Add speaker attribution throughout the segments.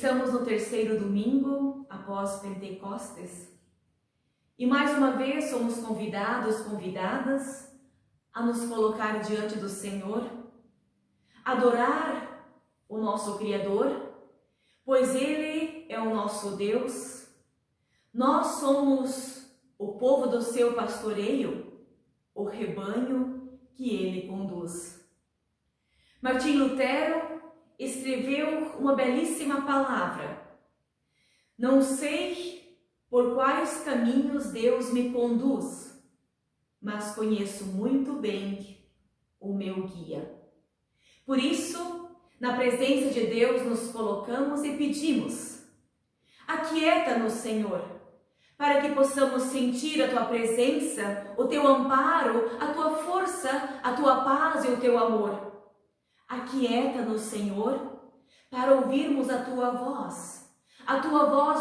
Speaker 1: Estamos no terceiro domingo após Pentecostes e mais uma vez somos convidadas a nos colocar diante do Senhor, adorar o nosso Criador, pois Ele é o nosso Deus. Nós somos o povo do seu pastoreio, o rebanho que Ele conduz. Martim Lutero escreveu uma belíssima palavra: não sei por quais caminhos Deus me conduz, mas conheço muito bem o meu guia. Por isso, na presença de Deus nos colocamos e pedimos: aquieta-nos, Senhor, para que possamos sentir a Tua presença, o Teu amparo, a Tua força, a Tua paz e o Teu amor. Aquieta-nos, Senhor, para ouvirmos a Tua voz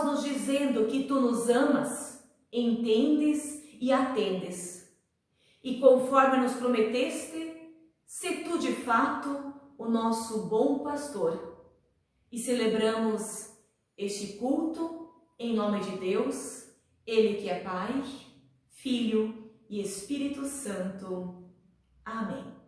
Speaker 1: nos dizendo que Tu nos amas, entendes e atendes. E conforme nos prometeste, sê Tu de fato o nosso bom pastor. E celebramos este culto em nome de Deus, Ele que é Pai, Filho e Espírito Santo. Amém.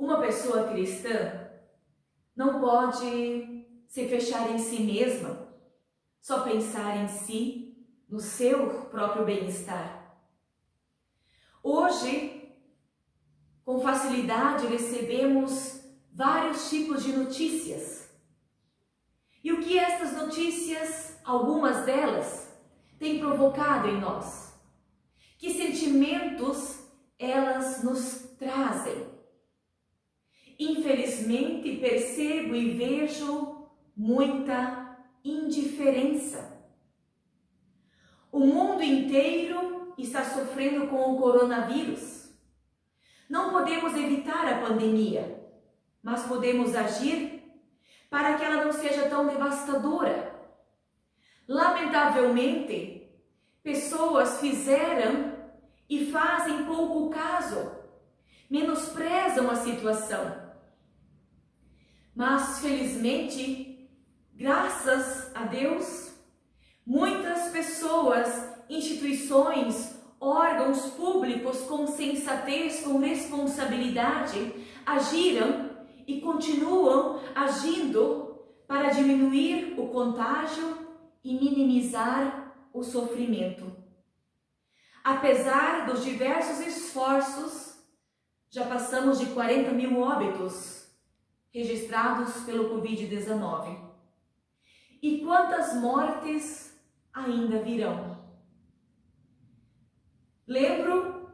Speaker 1: Uma pessoa cristã não pode se fechar em si mesma, só pensar em si, no seu próprio bem-estar. Hoje, com facilidade, recebemos vários tipos de notícias. E o que estas notícias, algumas delas, têm provocado em nós? Que sentimentos elas nos trazem? Infelizmente, percebo e vejo muita indiferença. O mundo inteiro está sofrendo com o coronavírus. Não podemos evitar a pandemia, mas podemos agir para que ela não seja tão devastadora. Lamentavelmente, pessoas fizeram e fazem pouco caso, menosprezam a situação. Mas, felizmente, graças a Deus, muitas pessoas, instituições, órgãos públicos com sensatez, com responsabilidade, agiram e continuam agindo para diminuir o contágio e minimizar o sofrimento. Apesar dos diversos esforços, já passamos de 40 mil óbitos registrados pelo Covid-19. E quantas mortes ainda virão? Lembro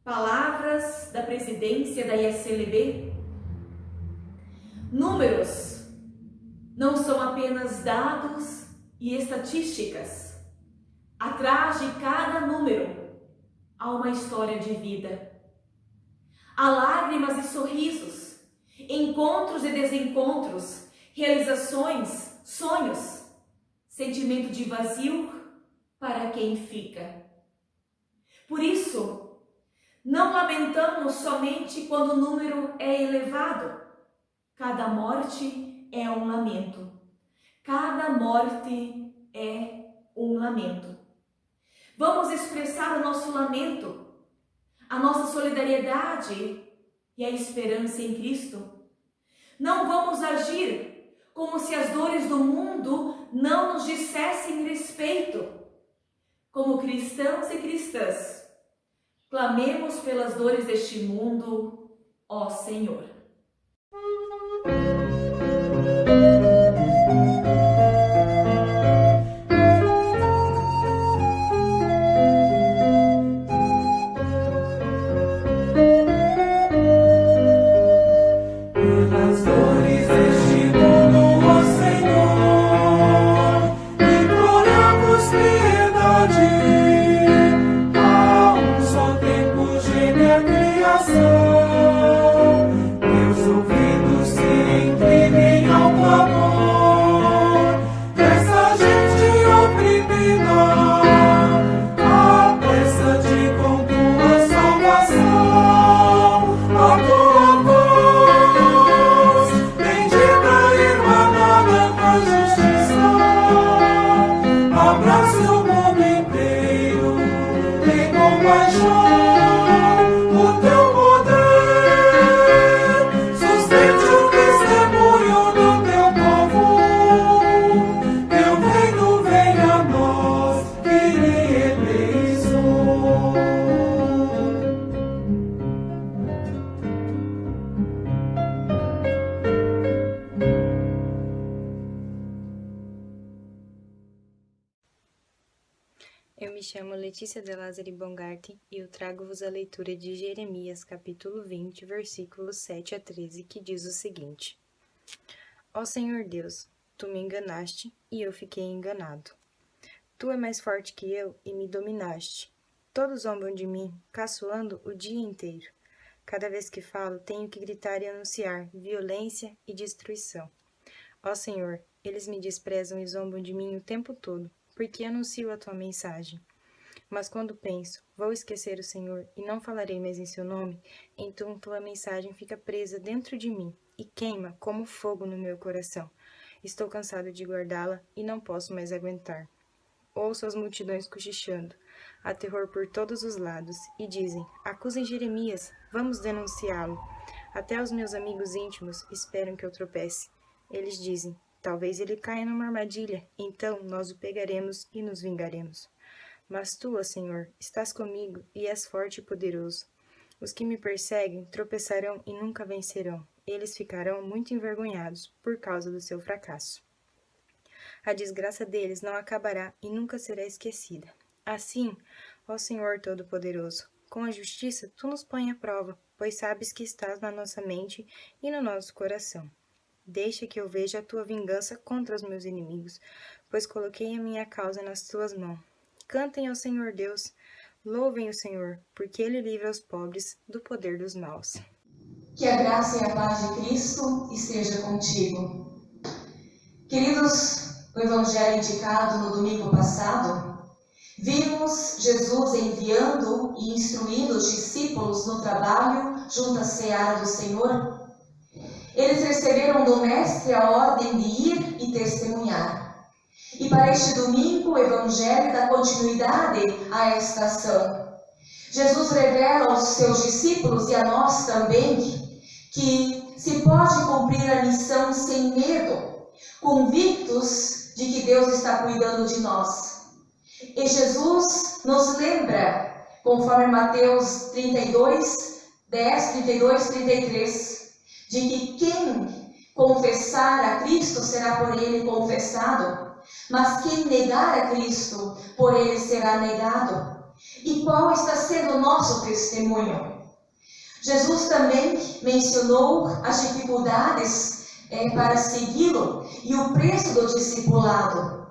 Speaker 1: palavras da presidência da ISLB. Números não são apenas dados e estatísticas. Atrás de cada número há uma história de vida. Há lágrimas e sorrisos, encontros e desencontros, realizações, sonhos, sentimento de vazio para quem fica. Por isso, não lamentamos somente quando o número é elevado. Cada morte é um lamento. Cada morte é um lamento. Vamos expressar o nosso lamento, a nossa solidariedade e a esperança em Cristo. Não vamos agir como se as dores do mundo não nos dissessem respeito. Como cristãos e cristãs, clamemos pelas dores deste mundo, ó Senhor.
Speaker 2: Eu me chamo Letícia de Lázari Bongarte e eu trago-vos a leitura de Jeremias, capítulo 20, versículos 7 a 13, que diz o seguinte: Ó Senhor Deus, tu me enganaste e eu fiquei enganado. Tu é mais forte que eu e me dominaste. Todos zombam de mim, caçoando o dia inteiro. Cada vez que falo, tenho que gritar e anunciar violência e destruição. Ó Senhor, eles me desprezam e zombam de mim o tempo todo, porque anuncio a tua mensagem. Mas quando penso, vou esquecer o Senhor e não falarei mais em seu nome, então tua mensagem fica presa dentro de mim e queima como fogo no meu coração. Estou cansado de guardá-la e não posso mais aguentar. Ouço as multidões cochichando, há terror por todos os lados, e dizem, acusem Jeremias, vamos denunciá-lo. Até os meus amigos íntimos esperam que eu tropece. Eles dizem, talvez ele caia numa armadilha, então nós o pegaremos e nos vingaremos. Mas tu, ó Senhor, estás comigo e és forte e poderoso. Os que me perseguem tropeçarão e nunca vencerão. Eles ficarão muito envergonhados por causa do seu fracasso. A desgraça deles não acabará e nunca será esquecida. Assim, ó Senhor Todo-Poderoso, com a justiça tu nos põe à prova, pois sabes que estás na nossa mente e no nosso coração. Deixa que eu veja a tua vingança contra os meus inimigos, pois coloquei a minha causa nas tuas mãos. Cantem ao Senhor Deus, louvem o Senhor, porque ele livra os pobres do poder dos maus.
Speaker 3: Que a graça e a paz de Cristo esteja contigo. Queridos, no Evangelho indicado no domingo passado, vimos Jesus enviando e instruindo os discípulos no trabalho junto à seara do Senhor. Eles receberam do Mestre a ordem de ir e testemunhar. E para este domingo, o Evangelho dá continuidade a esta ação. Jesus revela aos seus discípulos e a nós também que se pode cumprir a missão sem medo, convictos de que Deus está cuidando de nós. E Jesus nos lembra, conforme Mateus 32, 10, 32, 33, de que quem confessar a Cristo será por ele confessado, mas quem negar a Cristo, por ele será negado. E qual está sendo o nosso testemunho? Jesus também mencionou as dificuldades para segui-lo e o preço do discipulado.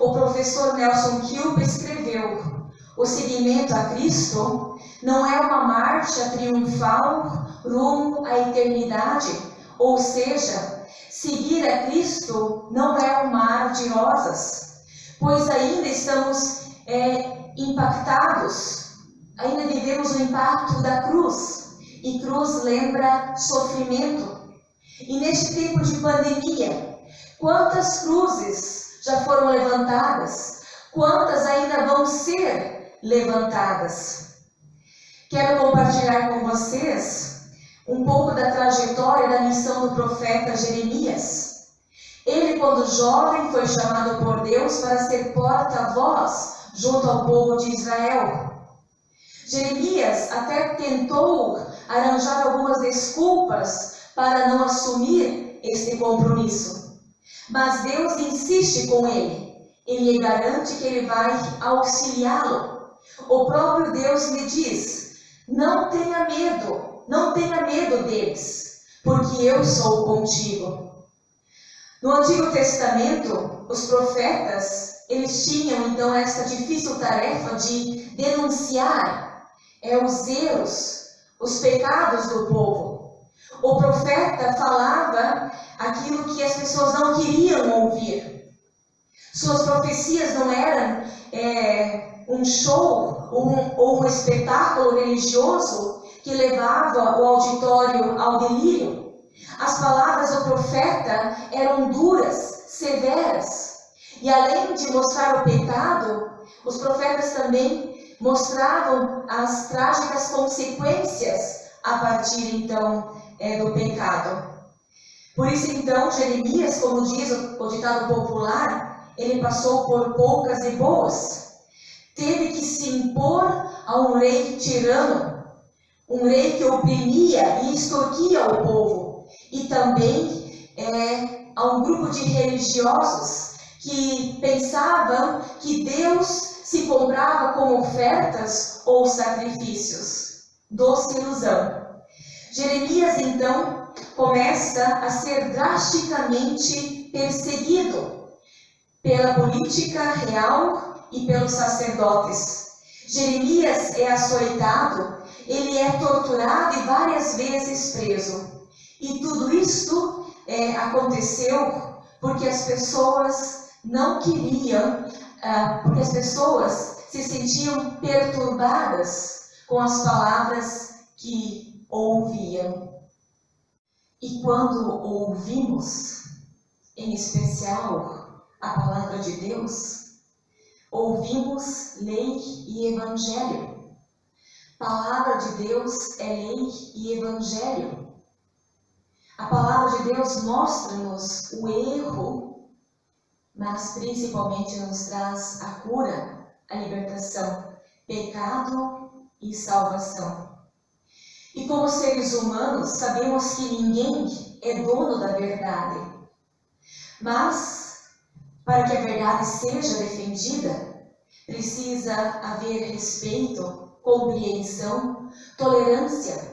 Speaker 3: O professor Nelson Kilpe escreveu: o seguimento a Cristo não é uma marcha triunfal rumo à eternidade, ou seja, seguir a Cristo não é um mar de rosas, pois ainda estamos impactados, ainda vivemos o impacto da cruz. E cruz lembra sofrimento. E neste tempo de pandemia, quantas cruzes já foram levantadas? Quantas ainda vão ser levantadas? Quero compartilhar com vocês um pouco da trajetória da missão do profeta Jeremias. Ele, quando jovem, foi chamado por Deus para ser porta-voz junto ao povo de Israel. Jeremias até tentou arranjar algumas desculpas para não assumir este compromisso. Mas Deus insiste com ele. Ele garante que ele vai auxiliá-lo. O próprio Deus lhe diz: não tenha medo deles, porque eu sou contigo. No Antigo Testamento, os profetas, eles tinham então essa difícil tarefa de denunciar os erros, os pecados do povo. O profeta falava aquilo que as pessoas não queriam ouvir. Suas profecias não eram um show ou um espetáculo religioso que levava o auditório ao delírio. As palavras do profeta eram duras, severas. E além de mostrar o pecado, os profetas também mostravam as trágicas consequências a partir então do pecado. Por isso então Jeremias, como diz o ditado popular, ele passou por poucas e boas. Teve que se impor a um rei tirano, um rei que oprimia e extorquia o povo, e também a um grupo de religiosos que pensavam que Deus se comprava com ofertas ou sacrifícios. Doce ilusão. Jeremias, então, começa a ser drasticamente perseguido pela política real e pelos sacerdotes. Jeremias é açoitado, ele é torturado e várias vezes preso. E tudo isto aconteceu porque as pessoas não queriam, porque as pessoas se sentiam perturbadas com as palavras que ouviam. E quando ouvimos, em especial, a palavra de Deus, ouvimos lei e evangelho. Palavra de Deus é lei e evangelho. A palavra de Deus mostra-nos o erro, mas principalmente nos traz a cura, a libertação, pecado e salvação. E como seres humanos, sabemos que ninguém é dono da verdade. Mas, para que a verdade seja defendida, precisa haver respeito, compreensão, tolerância.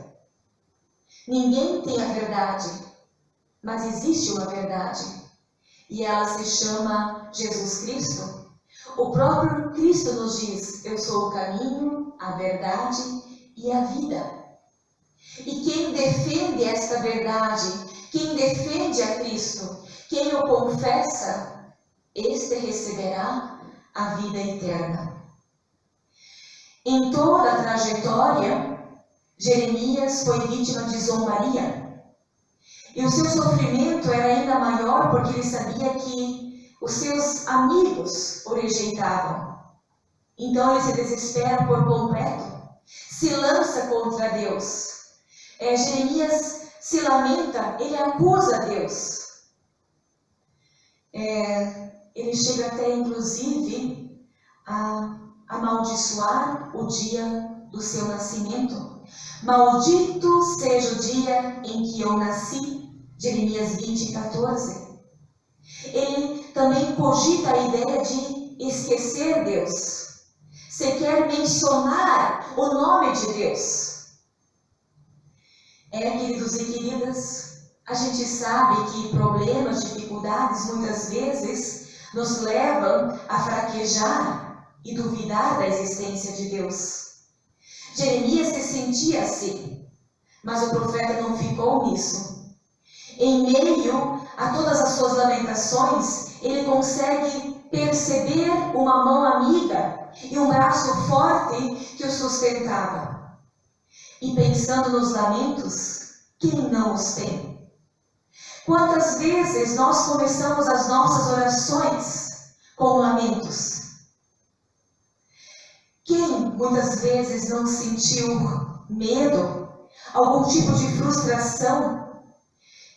Speaker 3: Ninguém tem a verdade, mas existe uma verdade. E ela se chama Jesus Cristo. O próprio Cristo nos diz: eu sou o caminho, a verdade e a vida. E quem defende esta verdade, quem defende a Cristo, quem o confessa, este receberá a vida eterna. Em toda a trajetória, Jeremias foi vítima de zombaria. E o seu sofrimento era ainda maior porque ele sabia que os seus amigos o rejeitavam. Então ele se desespera por completo, se lança contra Deus. Jeremias se lamenta, ele acusa Deus. Ele chega até, inclusive, a amaldiçoar o dia do seu nascimento. Maldito seja o dia em que eu nasci, Jeremias 20:14. Ele também cogita a ideia de esquecer Deus. Sequer mencionar o nome de Deus. Queridos e queridas, a gente sabe que problemas, dificuldades, muitas vezes nos levam a fraquejar e duvidar da existência de Deus. Jeremias se sentia assim, mas o profeta não ficou nisso. Em meio a todas as suas lamentações, ele consegue perceber uma mão amiga e um braço forte que o sustentava. E pensando nos lamentos, quem não os tem? Quantas vezes nós começamos as nossas orações com lamentos? Quem muitas vezes não sentiu medo, algum tipo de frustração?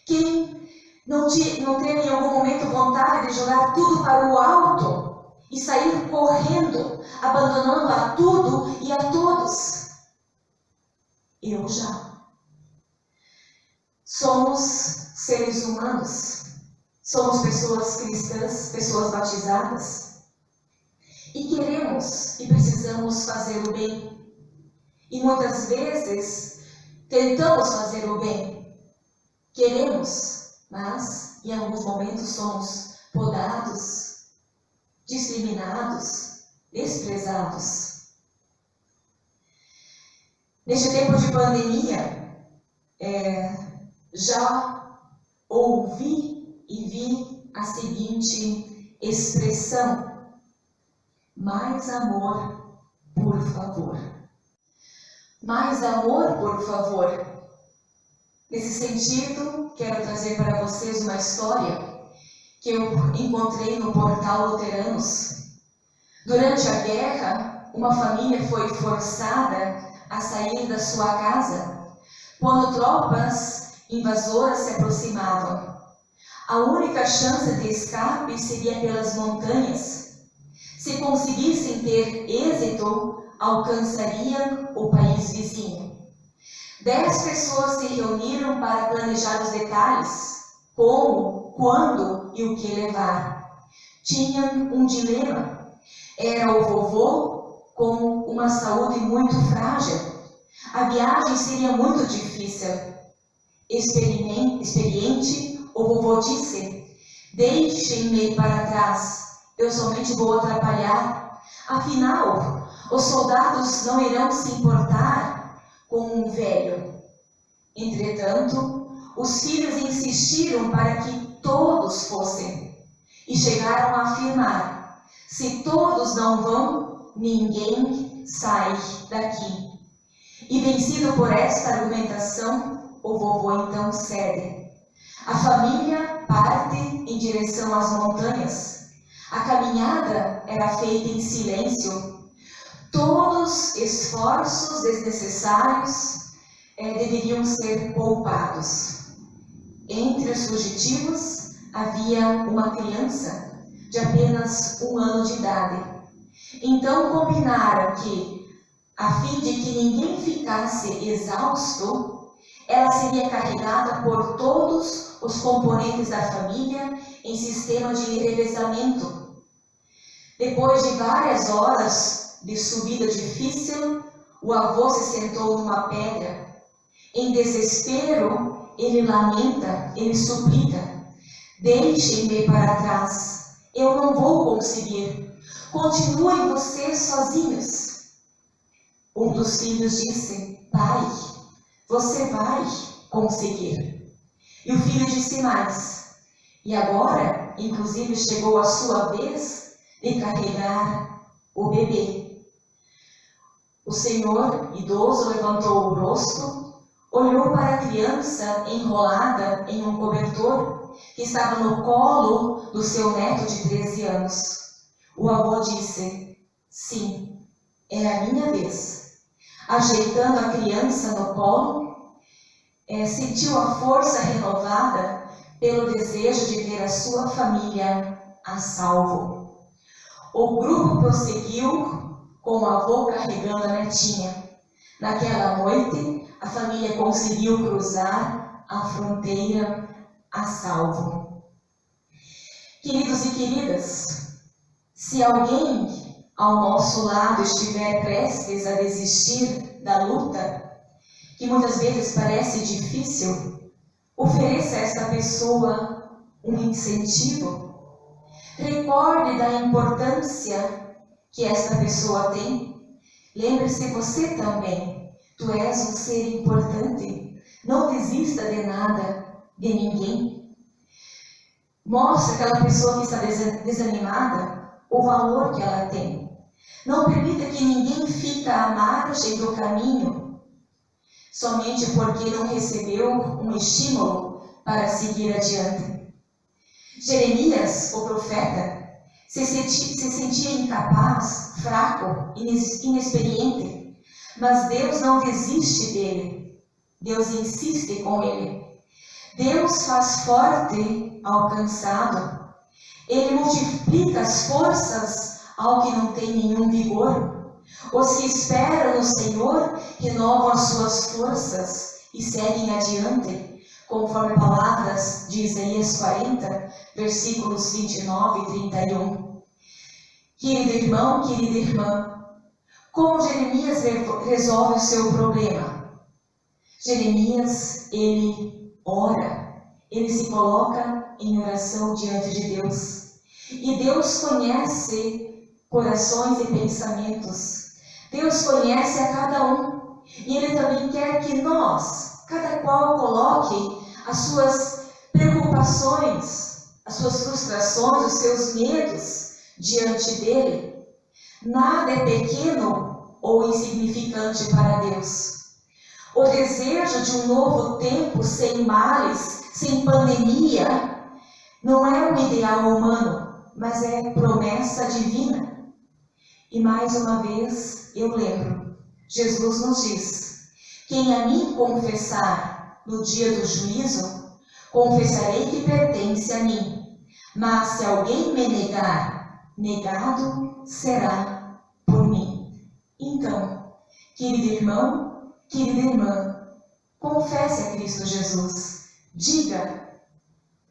Speaker 3: Quem não teve em algum momento vontade de jogar tudo para o alto e sair correndo, abandonando a tudo e a todos? Eu já. Somos seres humanos, somos pessoas cristãs, pessoas batizadas, e queremos e precisamos fazer o bem. E muitas vezes tentamos fazer o bem, queremos, mas em alguns momentos somos podados, discriminados, desprezados. Neste tempo de pandemia, já ouvi e vi a seguinte expressão: mais amor, por favor. Mais amor, por favor. Nesse sentido, quero trazer para vocês uma história que eu encontrei no portal Luteranos. Durante a guerra, uma família foi forçada a sair da sua casa quando tropas invasoras se aproximavam. A única chance de escape seria pelas montanhas. Se conseguissem ter êxito, alcançariam o país vizinho. 10 pessoas se reuniram para planejar os detalhes, como, quando e o que levar. Tinham um dilema. Era o vovô com uma saúde muito frágil. A viagem seria muito difícil. Experiente, o vovô disse: deixem-me para trás, eu somente vou atrapalhar. Afinal, os soldados não irão se importar com um velho. Entretanto, os filhos insistiram para que todos fossem, e chegaram a afirmar: se todos não vão, ninguém sai daqui. E vencido por esta argumentação, o vovô então cede. A família parte em direção às montanhas. A caminhada era feita em silêncio. Todos esforços desnecessários deveriam ser poupados. Entre os fugitivos havia uma criança de apenas 1 ano de idade. Então combinaram que, a fim de que ninguém ficasse exausto, ela seria carregada por todos os componentes da família em sistema de revezamento. Depois de várias horas de subida difícil, o avô se sentou numa pedra. Em desespero, ele lamenta, ele suplica: deixem-me para trás, eu não vou conseguir. Continuem vocês sozinhos. Um dos filhos disse: pai, você vai conseguir. E o filho disse mais: e agora, inclusive, chegou a sua vez de carregar o bebê. O senhor idoso levantou o rosto, olhou para a criança enrolada em um cobertor que estava no colo do seu neto de 13 anos. O avô disse: sim, é a minha vez. Ajeitando a criança no colo, sentiu a força renovada pelo desejo de ver a sua família a salvo. O grupo prosseguiu com o avô carregando a netinha. Naquela noite, a família conseguiu cruzar a fronteira a salvo. Queridos e queridas, se alguém ao nosso lado estiver prestes a desistir da luta, que muitas vezes parece difícil, ofereça a esta pessoa um incentivo. Recorde da importância que esta pessoa tem. Lembre-se você também, tu és um ser importante. Não desista de nada, de ninguém. Mostre àquela pessoa que está desanimada o valor que ela tem. Não permita que ninguém fique à margem do caminho somente porque não recebeu um estímulo para seguir adiante. Jeremias, o profeta, se sentia incapaz, fraco, inexperiente, mas Deus não desiste dele. Deus insiste com ele. Deus faz forte ao cansado. Ele multiplica as forças ao que não tem nenhum vigor. Os que esperam no Senhor renovam as suas forças e seguem adiante, conforme palavras de Isaías 40, versículos 29 e 31. Querido irmão, querida irmã, como Jeremias resolve o seu problema? Jeremias, ele ora, ele se coloca em oração diante de Deus. E Deus conhece corações e pensamentos. Deus conhece a cada um. E Ele também quer que nós, cada qual coloque as suas preocupações, as suas frustrações, os seus medos diante dEle. Nada é pequeno ou insignificante para Deus. O desejo de um novo tempo sem males, sem pandemia, não é um ideal humano, mas é promessa divina. E mais uma vez eu lembro, Jesus nos diz: quem a mim confessar no dia do juízo, confessarei que pertence a mim. Mas se alguém me negar, negado será por mim. Então, querido irmão, querida irmã, confesse a Cristo Jesus. Diga: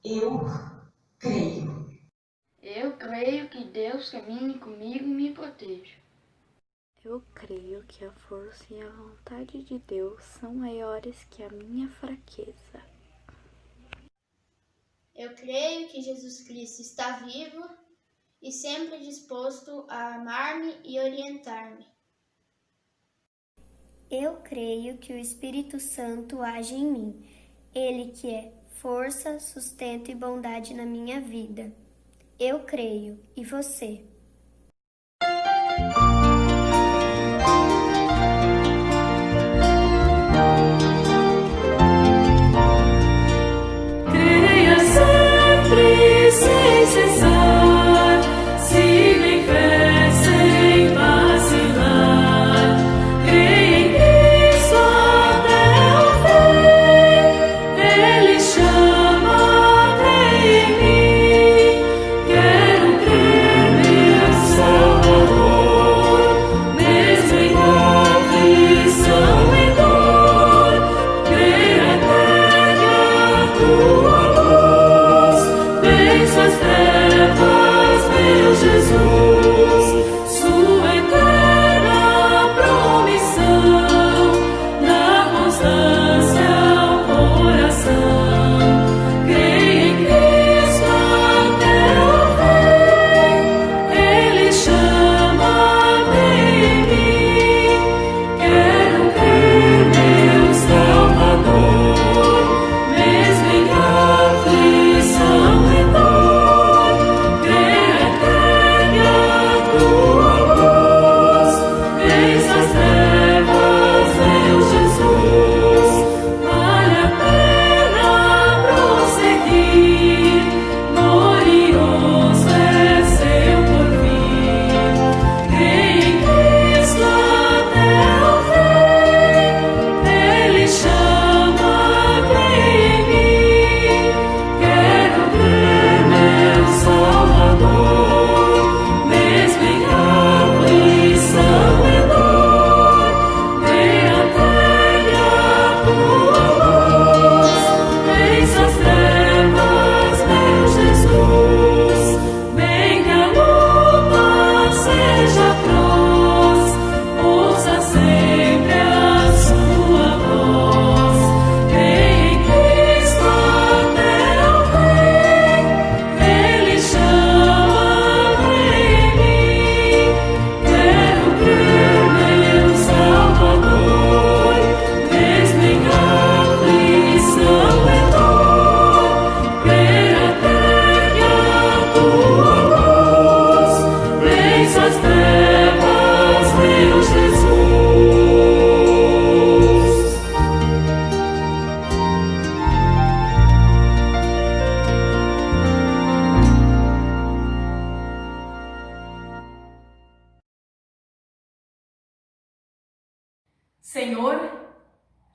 Speaker 3: eu creio.
Speaker 4: Eu creio que Deus caminhe comigo e me proteja.
Speaker 5: Eu creio que a força e a vontade de Deus são maiores que a minha fraqueza.
Speaker 6: Eu creio que Jesus Cristo está vivo e sempre disposto a amar-me e orientar-me.
Speaker 7: Eu creio que o Espírito Santo age em mim, Ele que é força, sustento e bondade na minha vida. Eu creio. E você?
Speaker 8: Creia sempre, sem cessar, siga em fé, sem vacilar. Creia em Cristo até o fim. Ele chama, creia em mim. Quero crer.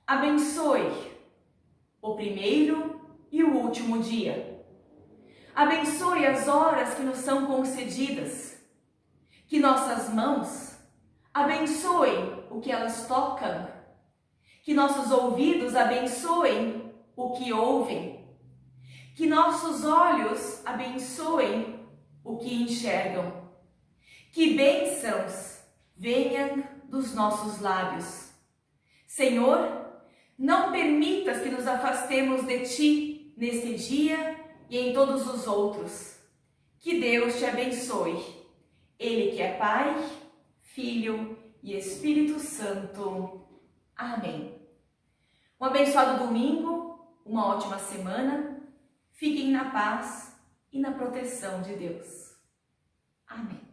Speaker 1: abençoe o primeiro e o último dia. Abençoe as horas que nos são concedidas. Que nossas mãos abençoem o que elas tocam. Que nossos ouvidos abençoem o que ouvem. Que nossos olhos abençoem o que enxergam. Que bênçãos venham dos nossos lábios. Senhor, não permitas que nos afastemos de Ti neste dia e em todos os outros. Que Deus te abençoe. Ele que é Pai, Filho e Espírito Santo. Amém. Um abençoado domingo, uma ótima semana. Fiquem na paz e na proteção de Deus. Amém.